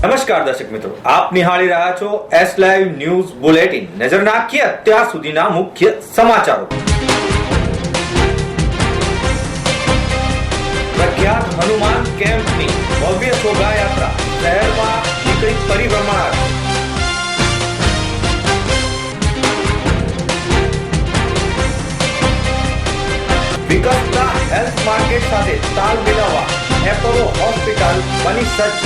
નમસ્કાર દર્શક મિત્રો, આપ નિહાળી રહ્યા છો એસ લાઈવ ન્યૂઝ બુલેટિન. નજર નાખીએ અત્યાર સુધીના મુખ્ય સમાચારો. પ્રખ્યાત હનુમાન કેમ્પની ભવ્ય શોભાયાત્રા શહેરમાં નીકળી પરિભ્રમણ. વિકસતા હેલ્થ માર્કેટ સાથે તાલ મિલાવવા એપોલો હોસ્પિટલ બની સજ્જ.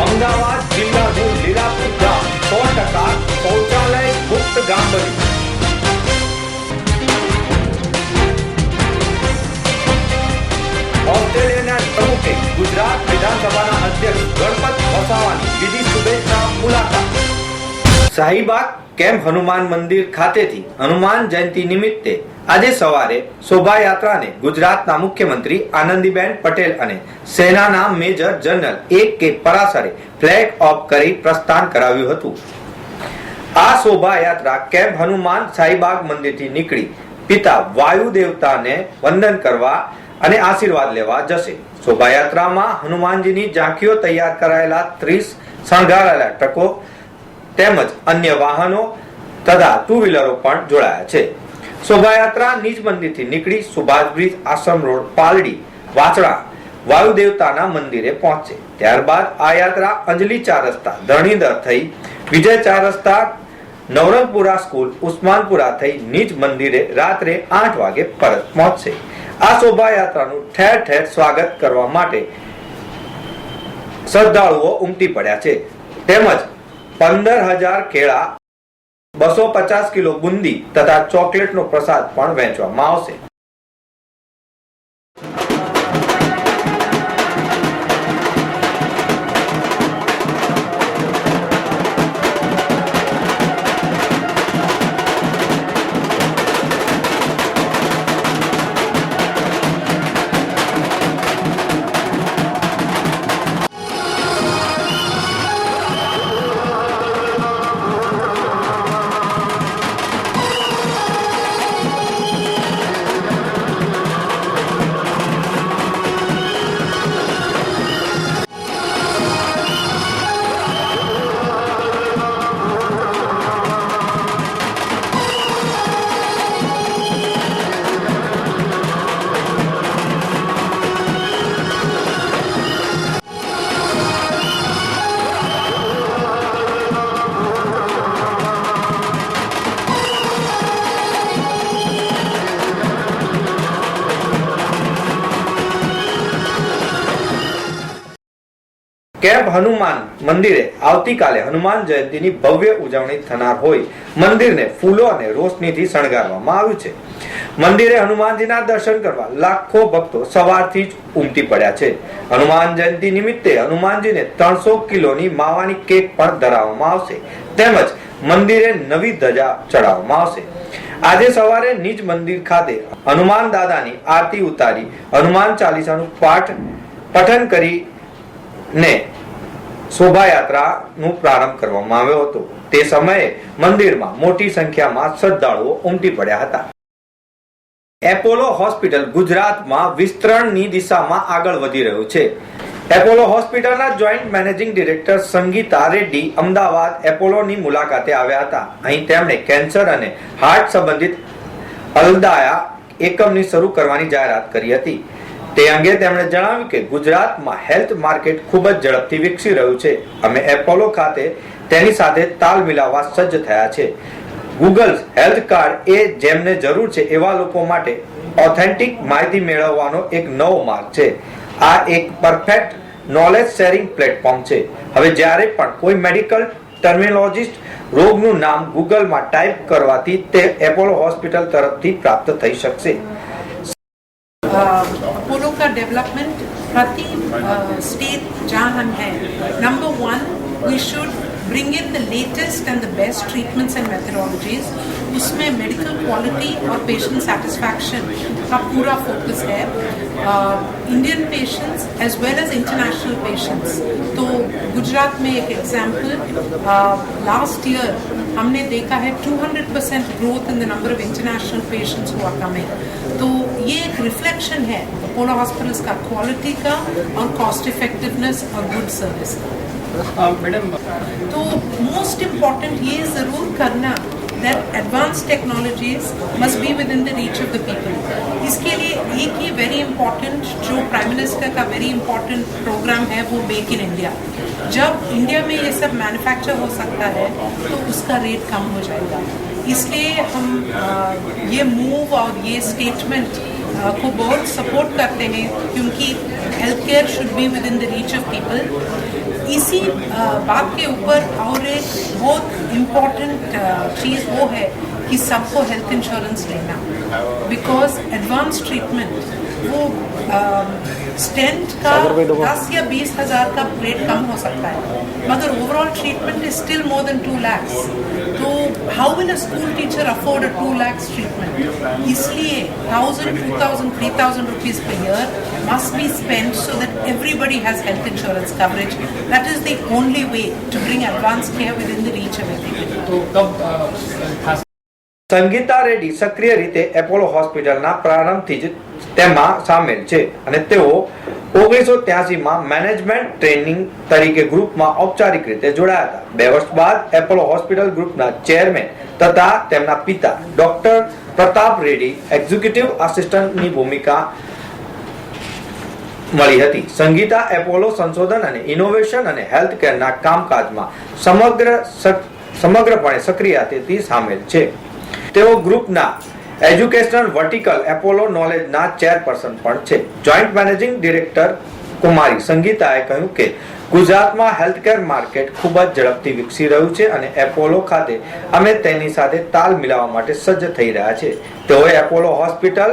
અમદાવાદ જિલ્લાનું લીલાપુર ગામ 100% શૌચાલય મુક્ત ગામ બન્યું. ઓસ્ટ્રેલિયાના પ્રમુખે ગુજરાત વિધાનસભાના અધ્યક્ષ ગણપત વસાવાની લીધી શુભેચ્છા મુલાકાત. શાહીબાગ કેમ્પ હનુમાન મંદિર ખાતેથી હનુમાન જયંતિ નિમિત્તે આજે સવારે શોભાયાત્રાને ગુજરાતના મુખ્યમંત્રી આનંદીબેન પટેલ અને સેનાના મેજર જનરલ A.K. પરાસરે ફ્લેગ ઓફ કરી પ્રસ્થાન કરાવ્યું હતું. આ શોભાયાત્રા કેમ્પ હનુમાન શાહીબાગ મંદિરથી નીકળી પિતા વાયુ દેવતાને વંદન કરવા અને આશીર્વાદ લેવા જશે. શોભાયાત્રામાં હનુમાનજીની ઝાંખીઓ તૈયાર કરાયેલા 30 શણગારેલા ટ્રકો તેમજ અન્ય વાહનો તથા ટુ વ્હીલરો પણ જોડાયા છે. શોભાયાત્રા નિજ મંદિરથી નીકળી સુભાષ બ્રિજ, આશ્રમ રોડ, પાલડી, વાછડા વાયુ દેવતાના મંદિરે પહોંચશે. ત્યારબાદ આ યાત્રા અંજલી 4 રસ્તા, ધરણીધર થઈ વિજય 4 રસ્તા, નવરંગપુરા સ્કૂલ, ઉસ્માનપુરા થઈ નિજ મંદિરે રાત્રે 8 વાગે પરત પહોંચશે. આ શોભાયાત્રાનું ઠેર ઠેર સ્વાગત કરવા માટે શ્રદ્ધાળુઓ ઉમટી પડ્યા છે. તેમજ 15,000 કેળા, 250 કિલો બુંદી તથા ચોકલેટનો પ્રસાદ પણ વહેંચવામાં આવશે. કેમ્પ હનુમાન મંદિરે આવતીકાલે હનુમાન જયંતિની ભવ્ય ઉજવણી થનાર હોય મંદિરને ફૂલો અને રોશનીથી શણગારવામાં આવ્યું છે. મંદિરે હનુમાનજીના દર્શન કરવા લાખો ભક્તો સવારથી જ ઉમટી પડ્યા છે. હનુમાન જયંતિ નિમિત્તે હનુમાનજીને 300 કિલોની માવાની કેક પણ ધરાવવામાં આવશે. તેમજ મંદિરે નવી ધજા ચડાવવામાં આવશે. આજે સવારે નિજ મંદિર ખાતે હનુમાન દાદાની આરતી ઉતારી હનુમાન ચાલીસાનું પઠન કરીને શોભાયાત્રાનો પ્રારંભ કરવામાં આવ્યો હતો. તે સમયે મંદિરમાં મોટી સંખ્યામાં શ્રદ્ધાળુઓ ઉમટી પડ્યા હતા. એપોલો હોસ્પિટલ ગુજરાતમાં વિસ્તરણની દિશામાં આગળ વધી રહ્યું છે. એપોલો હોસ્પિટલના joint managing director Sangeeta Reddy Ahmedabad એપોલોની મુલાકાતે આવ્યા હતા. અહીં તેમણે કેન્સર અને હાર્ટ સંબંધિત હલદાયા એકમની શરૂ કરવાની જાહેરાત કરી હતી. તે અંગે તેમણે જણાવ્યું કે ગુજરાતમાં હેલ્થ માર્કેટ ખૂબ જ ઝડપથી વિકસી રહ્યું છે. અમે એપોલો ખાતે તેની સાથે તાલ મિલાવવા સજ્જ થયા છે. ગૂગલ હેલ્થ કાર્ડ એ જેમને જરૂર છે એવા લોકો માટે ઓથેન્ટિક માહિતી મેળવવાનો એક નવો માર્ગ છે. આ એક પરફેક્ટ નોલેજ શેરિંગ પ્લેટફોર્મ છે. હવે જ્યારે પણ કોઈ મેડિકલ ટર્મિનોલોજીસ્ટ રોગનું નામ ગૂગલમાં ટાઈપ કરવાથી તે એપોલો હોસ્પિટલ તરફથી પ્રાપ્ત થઈ શકશે. अपोलो का डेवलपमेंट प्रति स्टेट जहाँ हम हैं, number 1 we should bring in the latest and the best treatments and methodologies. उसमें मेडिकल क्वालिटी और पेशेंट सेटिस्फैक्शन का पूरा फोकस है. Indian patients as well as international patients. तो गुजरात में एक एग्जाम्पल, लास्ट ईयर हमने देखा है 200% growth in the number of international patients who are coming. तो ये एक रिफ्लेक्शन है अपोलो हॉस्पिटल्स का क्वालिटी का और कॉस्ट इफेक्टिवनेस और गुड सर्विस का। मैडम तो मोस्ट इम्पॉर्टेंट ये जरूर करना that advanced technologies must be within the reach of the people. इसके लिए एक ही very important जो प्राइम मिनिस्टर का very important प्रोग्राम है वो मेक इन इंडिया। जब इंडिया में ये सब मैन्युफैक्चर हो सकता है तो उसका रेट कम हो जाएगा। इसलिए हम ये मूव और ये स्टेटमेंट को बहुत सपोर्ट करते हैं क्योंकि health care should be with in the reach of people. इसी बात के ऊपर और एक बहुत इम्पोर्टेंट चीज़ वो है कि सबको हेल्थ इंश्योरेंस लेना, बिकॉज एडवांस ट्रीटमेंट वो स्टेंट का 10 या 20 हज़ार का रेट कम हो सकता है, मगर overall treatment is still more than 2 lakhs। तो how will a school teacher afford a 2 lakhs treatment? इसलिए 1000, 2000, 3000 rupees per year must be spent so that everybody has health insurance coverage. That is the only way to bring advanced care within the reach of everybody. तो कब સંગીતા રેડ્ડી સક્રિય રીતે Apollo હોસ્પિટલના પ્રારંભથી જ તેમાં સામેલ છે અને તેઓ 1983 માં મેનેજમેન્ટ ટ્રેનિંગ તરીકે ગ્રુપમાં ઔપચારિક રીતે જોડાયા હતા। 2 વર્ષ બાદ એપોલો હોસ્પિટલ ગ્રુપના ચેરમેન તથા તેમના પિતા ડોક્ટર પ્રતાપ રેડ્ડી એક્ઝિક્યુટિવ આસિસ્ટન્ટની ભૂમિકા મળી હતી। સંગીતા એપોલો સંશોધન અને ઇનોવેશન અને હેલ્થ કેરના કામકાજમાં સમગ્રપણે સક્રિયતાથી સામેલ છે। તેઓ ગ્રુપના એજ્યુકેશનલ વર્ટિકલ એપોલો નોલેજના ચેરપર્સન પણ છે। જોઈન્ટ મેનેજિંગ ડિરેક્ટર કુમારી સંગીતાએ કહ્યું કે ગુજરાતમાં હેલ્થકેર માર્કેટ ખૂબ જ ઝડપથી વિકસી રહ્યું છે અને એપોલો ખાતે અમે તેની સાથે તાલ મિલાવવા માટે સજ્જ થઈ રહ્યા છે। તેઓએ Apollo hospital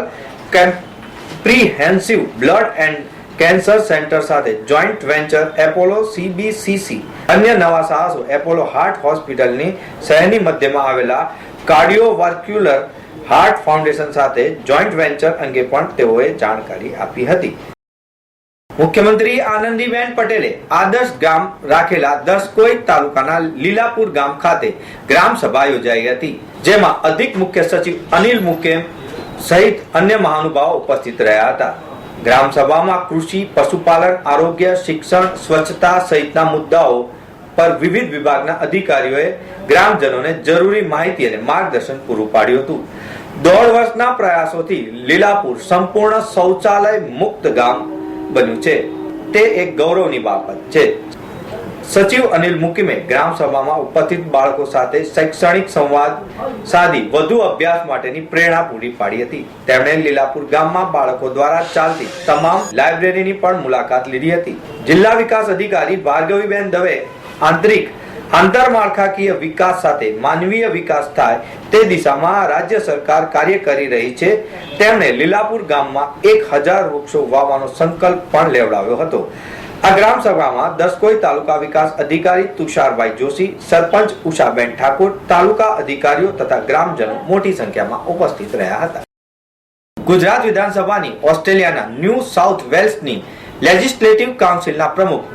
comprehensive blood and cancer centre સાથે જોઈન્ટ વેન્ચર એપોલો CBCC અન્ય નવા સાહસો એપોલો હાર્ટ હોસ્પિટલની શહેરની મધ્યમાં આવેલા કાર્ડિયોવાસ્ક્યુલર હાર્ટ ફાઉન્ડેશન સાથે જોઈન્ટ વેન્ચર અંગે પણ તેઓએ જાણકારી આપી હતી। મુખ્યમંત્રી આનંદીબેન પટેલે આદર્શ ગામ રાખેલા દસકોઈ તાલુકાના લીલાપુર ગામ ખાતે ગ્રામ સભા યોજાઈ હતી, જેમાં અધિક મુખ્ય સચિવ અનિલ મુકેમ સહિત અન્ય મહાનુભાવો ઉપસ્થિત રહ્યા હતા। ગ્રામ સભામાં કૃષિ, પશુપાલન, આરોગ્ય, શિક્ષણ, સ્વચ્છતા સહિતના મુદ્દાઓ પર વિવિધ વિભાગના અધિકારીઓએ ગ્રામજનોને જરૂરી માહિતી અને માર્ગદર્શન પૂરું પાડ્યું હતું। 1.5 વર્ષના પ્રયાસોથી લીલાપુર સંપૂર્ણ શૌચાલય મુક્ત ગામ બન્યું છે, તે એક ગૌરવની બાબત છે। સચિવ અનિલ મુકીમે ગ્રામ સભામાં ઉપસ્થિત બાળકો સાથે શૈક્ષણિક સંવાદ સાધી વધુ અભ્યાસ માટેની પ્રેરણા પૂરી પાડી હતી। તેમણે લીલાપુર ગામમાં બાળકો દ્વારા ચાલતી તમામ લાઇબ્રેરીની પણ મુલાકાત લીધી હતી। જિલ્લા વિકાસ અધિકારી ભાર્ગવીબેન દવે આંતરમાળખાકીય વિકાસ સાથે માનવીય વિકાસ થાય તે દિશામાં રાજ્ય સરકાર કાર્ય કરી રહી છે। તેમણે લીલાપુર ગામમાં 1000 વૃક્ષો વાવવાનો સંકલ્પ પણ લેવડાવ્યો હતો। આ ગ્રામ સભામાં દસકોઈ તાલુકા વિકાસ અધિકારી તુષારભાઈ જોશી, સરપંચ ઉષાબેન ઠાકોર, તાલુકા અધિકારીઓ તથા ગ્રામજનો મોટી સંખ્યામાં ઉપસ્થિત રહ્યા હતા। ગુજરાત વિધાનસભાની ઓસ્ટ્રેલિયાના ન્યૂ સાઉથ વેલ્સની લેજિસ્લેટિવ કાઉન્સિલના પ્રમુખ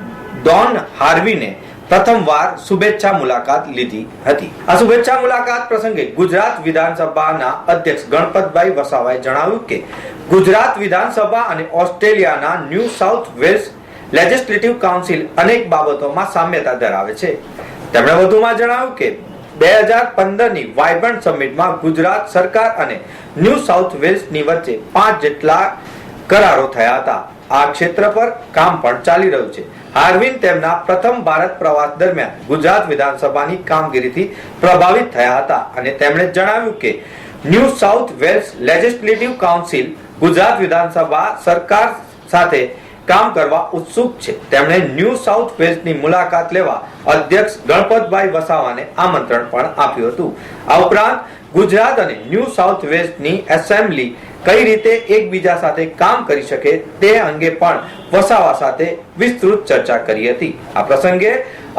ડોન હાર્વીને પ્રથમવાર શુભેચ્છા મુલાકાત લીધી હતી। આ શુભેચ્છા મુલાકાત પ્રસંગે ગુજરાત વિધાનસભાના અધ્યક્ષ ગણપતભાઈ વસાવાએ જણાવ્યું કે ગુજરાત વિધાનસભા અને ઓસ્ટ્રેલિયાના new south Wales legislative council અનેક બાબતોમાં સામ્યતા ધરાવે છે। તેમણે વધુમાં જણાવ્યું કે 2015ની વાઇબ્રન્ટ સમિટમાં ગુજરાત સરકાર અને ન્યૂ સાઉથ વેલ્સની વચ્ચે 5 જેટલા કરારો થયા હતા। આ ક્ષેત્ર પર કામ પણ ચાલી રહ્યું છે। હાર્વિન તેમના પ્રથમ ભારત પ્રવાસ દરમિયાન ગુજરાત વિધાનસભાની કામગીરીથી પ્રભાવિત થયા હતા અને તેમણે જણાવ્યું કે new south Wales legislative council Gujarat વિધાનસભા સરકાર સાથે કામ કરવા ઉત્સુક છે। તેમણે ન્યૂ સાઉથ વેલ્સની મુલાકાત લેવા અધ્યક્ષ ગણપતભાઈ વસાવાને આમંત્રણ પણ આપ્યું હતું। આ ઉપરાંત ગુજરાત અને ન્યૂ સાઉથ વેલ્સની એસેમ્બલી કઈ રીતે એકબીજા સાથે કામ કરી શકે તે અંગે પણ વસાવા સાથે વિસ્તૃત ચર્ચા કરી હતી। આ પ્રસંગે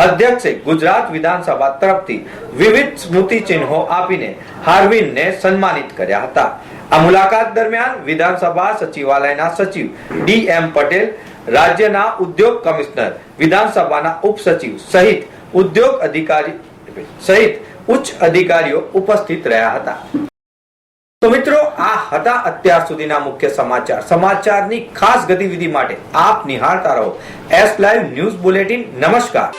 અધ્યક્ષે ગુજરાત વિધાનસભા તરફથી વિવિધ સ્મૃતિ ચિહ્નો આપીને હાર્વિનને સન્માનિત કર્યા હતા। આ મુલાકાત દરમિયાન વિધાનસભા સચિવાલયના સચિવ DM પટેલ, રાજ્યના ઉદ્યોગ કમિશનર, વિધાનસભાના ઉપસચિવ સહિત ઉચ્ચ અધિકારીઓ ઉપસ્થિત રહ્યા હતા. તો મિત્રો, આ હતા અત્યાર સુધીના મુખ્ય સમાચાર. સમાચારની ખાસ ગતિવિધિ માટે આપ નિહાળતા રહો S Live ન્યૂઝ બુલેટિન. નમસ્કાર.